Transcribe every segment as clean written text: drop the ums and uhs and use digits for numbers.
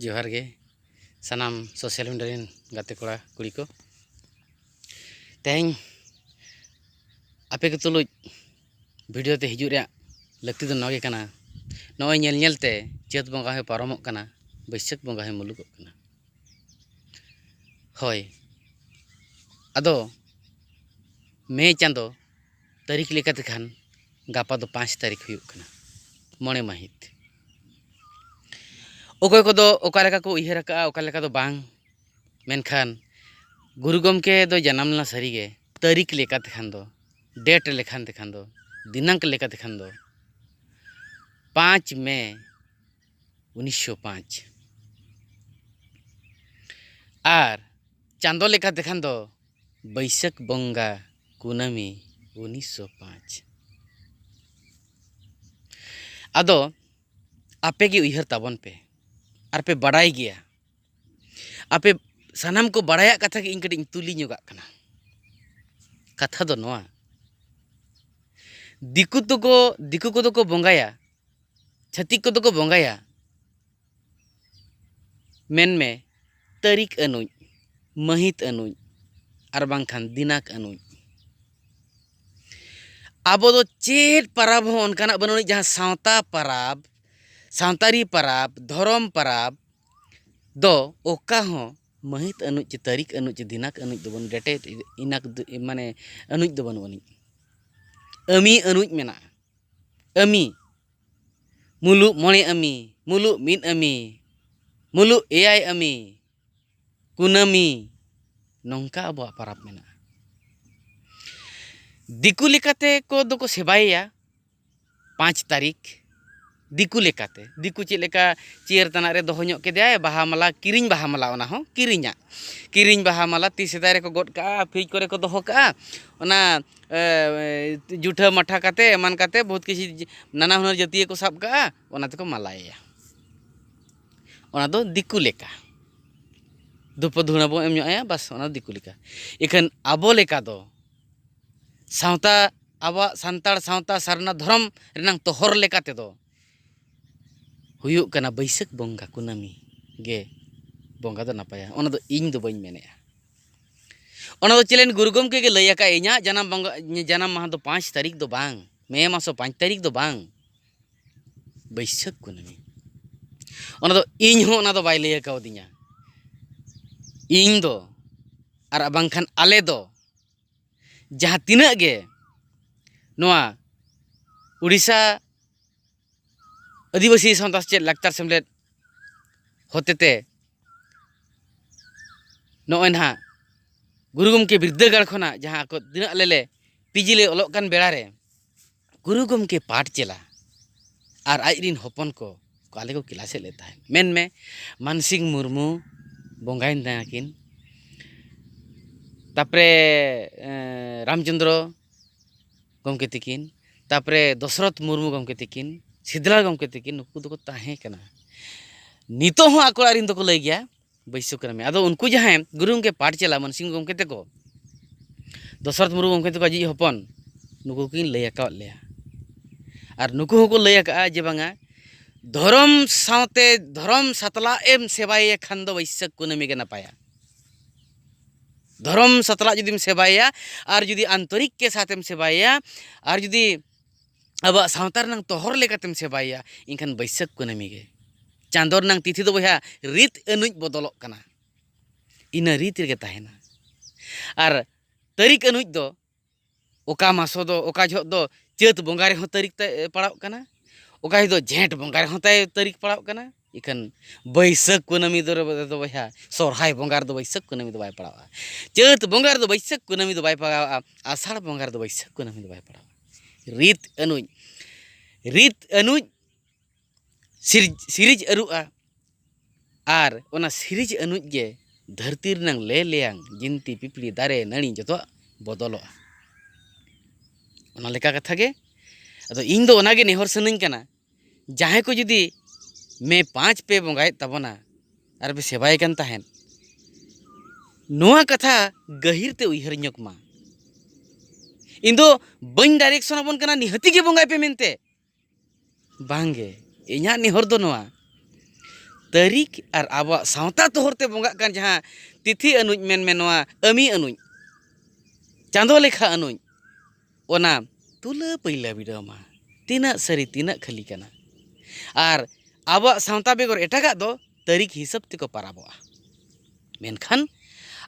जोहार गे सानाम social media rain गाते कोड़ा कुड़ी को तेहें आपे के तुलुज वीडियो ते हिजुर रे लगती दो नगे कना नॉय नेल नेल ते चेत बंगा है पारमोक कना बैसाख बंगा है मुलुक कना होय अदो मे चांदो तारीख लेकाते खान गापा दो 5 तारीख हुयुक कना मोणे माहित ओकोय को दो ओका लेका को उयहर का ओका लेका दो बांग मेनखान गुरु गमके दो जन्म ला सरी गे तारीख लेकाते खान दो डेट लेखान ते खान दो दिनांक लेकाते खान दो 5 मई 1905 आर चांदो लेकाते खान दो बैसाख बंगा कुनामी 1905 आदो आपे की उयहर ताबन पे आर पे बड़ाई गया आपे सानाम को बड़ाया कथा के इंकड़ी तुली ñoगा कना कथा दो नोआ दिकु को को बंगाया छतिक को को बंगाया मेन में तारीख अनुज महित अनुज आर बांखान दिनाक अनुज आबो दो चेट पराब हो उनकाना बनोनी जहां सावता पराब सावतारी पराब धरम पराब दो ओका हो महित अनुज तारीख अनुज दिनाक अनुज दो बन डेटे इनाक माने अनुज दो बन बनी अमी अनुज मेना अमी मुलु मोणे अमी मुलु मिन अमी मुलु एआई अमी कुनामी नौका अब पराब मेना दिकु लेकाते को दो को सेबाया 5 तारीख दिकु लेकाते दिकु चे लेका चेयर तना रे दोहो ñok केदे बाहा माला किरिñ बाहा माला ओना हो किरिñ बाहा माला ती सेदाय रे को गोड का फ्रिज करे को दोहो का ओना जुठा मठा काते मान काते बहुत किसी नाना हुनर जातीय को साब का ओना ते को मालाया ओना दो दिकु लेका दुप धुना बो एम ñoया बस ओना दिकु लेका इखन आबो लेका दो सावता आबा सांताड़ सावता सरना धर्म रेनांग तोहर लेकाते दो हुयुक कना बैसाख बंगा कुनामी गे बंगा दो नापाया ओना दो इñ दो बइन मेनेया ओना दो चलेन गुरु गमके गे लैया का इñा जन्म बंगा जन्म माह दो 5 तारीख दो बांग मे मासो 5 तारीख दो बांग बैसाख कुनामी ओना दो इñ हो ओना दो बाय लैया का ओदिñा इñ दो आर बांखान आले दो जहां तिना गे नोआ उड़ीसा आदिवासी सावता चेत लाक्तार सेमलेट होतेते नोय ना गुरु गमके बिरदागार खना जहां को दिना लेले पीजी ले ओलोक कान बेड़ा रे गुरु गमके पाठ चेला आर आइरिन होपन को आले को क्लासे लेता है मेन में मानसिंह मुर्मू बंगाइन दाकिन तापरे रामचंद्र गमके तिकिन तापरे दशरथ मुर्मू गमके तिकिन सिद्धलाल गमके तिकिन नुकु दो ताहे कना नितो हो आकोड़ारिन दो को लई गया बैसाख में आदो उनको जहां गुरु गमके पाठ चला मानसिंह गमके ते को दशरथ मुर्मू गमके ते को जी हपन नुकु किन लई आका लेया आर नुकु हो को लई आका जे बांगा धर्म सावते धर्म सतला एम सेवाये खान दो बैसाख कुनामी के नापाया धर्म सतला जुदीम सेवाया और जुदी आंतरिक के साथ एम सेवाया और जुदी अब सावतार नंग तोहर लेकातेम सेवाया इनखान बैसाख कुनामी गे चांदोर नंग तिथि दो बया रीत अनुज बदलोक कना इना रीत रे ताहेना और तारीख अनुज दो ओका मासो दो ओका झोक दो चैत बंगा रे हो तारीख ते पड़ाव कना ओका दो झेंट बंगा रे हो तारीख पड़ाव कना इखन बैसाख कुनामी दो बया सोरहाय बंगार दो बैसाख कुनामी दो बाय पड़ावा चैत बंगार दो बैसाख कुनामी दो बाय पड़ावा आषाढ़ बंगार दो बैसाख कुनामी दो बाय पड़ावा रीत अनुज सिरिज अरुआ आर ओना सिरिज अनुज गे धरती रनंग ले लेयांग जिंती पिपली दारे नणी जतो बदलो ओना लेका कथा गे अदो इन दो ओना गे नेहर सनኝ कना जहां को जुदी मे 5 पे बंगाय तबना आर पे सेवाय कन ताहेन नोआ कथा गहिर ते उयहर ñok मा इंदो बन डायरेक्शन बन कना निहति के बंगाय पे मेनते बांगे इñा निहर दो नोआ तारीख और अब सावता तोहरते बंगा कान जहाँ तिथि अनुज मेन नवा अमी अनुज चांदो लेखा अनुज ओना तुला पैला बिडामा तीना सरी तीना खाली कना और अब सावता बेगर एटागा दो तारीख हिसाब तेको पाराबोआ मेनखान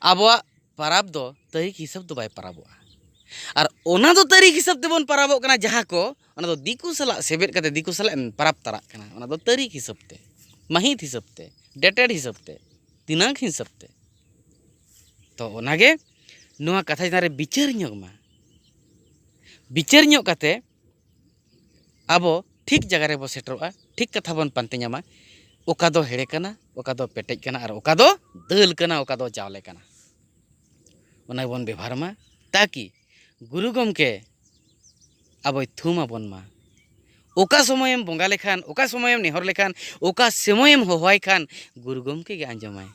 अब पाराब दो तारीख हिसाब दो बाय पाराबोआ और ओना दो तारीख हिसाब तेबन पाराबो कना जहाँ को ओना दो दिकु सला सेबेट कते दिकु सला पाराब ताराक कना ओना दो तारीख हिसाब ते महित हिसाब ते डेटेड हिसाब ते दिनांक हिसाब ते तो ओनागे नुआ कथा जनारे बिचार मा बिचार कते अब ठीक जगह रे बो सेटरोआ ठीक कथा बन पानते ᱧᱟᱢᱟ ओका दो हेड़े कना ओका दो पेटेज कना और ओका दो दाल कना ओका दो चावले कना ओना बन व्यवहार मा ताकि गुरु गमके अब थुमा बन मा ओका समयम बंगा लेखान ओका समयम नेहर लेखान ओका समयम होहवाय खान गुरु गमके गे आंजमाय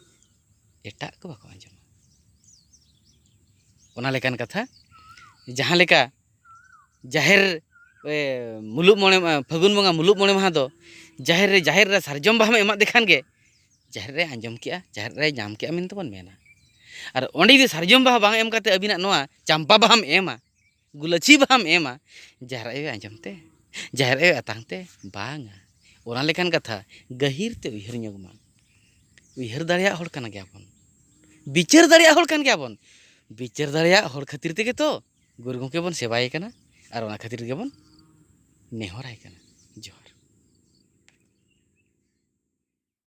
एटा को बाको आंजमा ओना लेखान कथा जहाँ लेका जाहिर मुलुक मोणे फागुन बंगा मुलुक मोणे महा दो जाहिर रे सारजम बाहा एमा देखान गे जाहिर रे आंजम किया जाहिर रे नाम किया मेन तबन मेना और ओंडे दि सारजम बाहा बांग एम काते अबिना नोआ चंपा बाहाम एमा गुलाची बाहाम एमा जाहिर रे आंजमते जाहिर रे अतांगते बांगा ओना लेखान कथा गहिर ते उयहर ᱧᱚᱜमा उयहर दाड़िया हर काना गयाबन बिचार दाड़िया हर कान गयाबन बिचार दाड़िया हर खातिर तेगे तो गुरु गमके बन सेवाय काना और ओना खातिर गे बन नेहराय काना।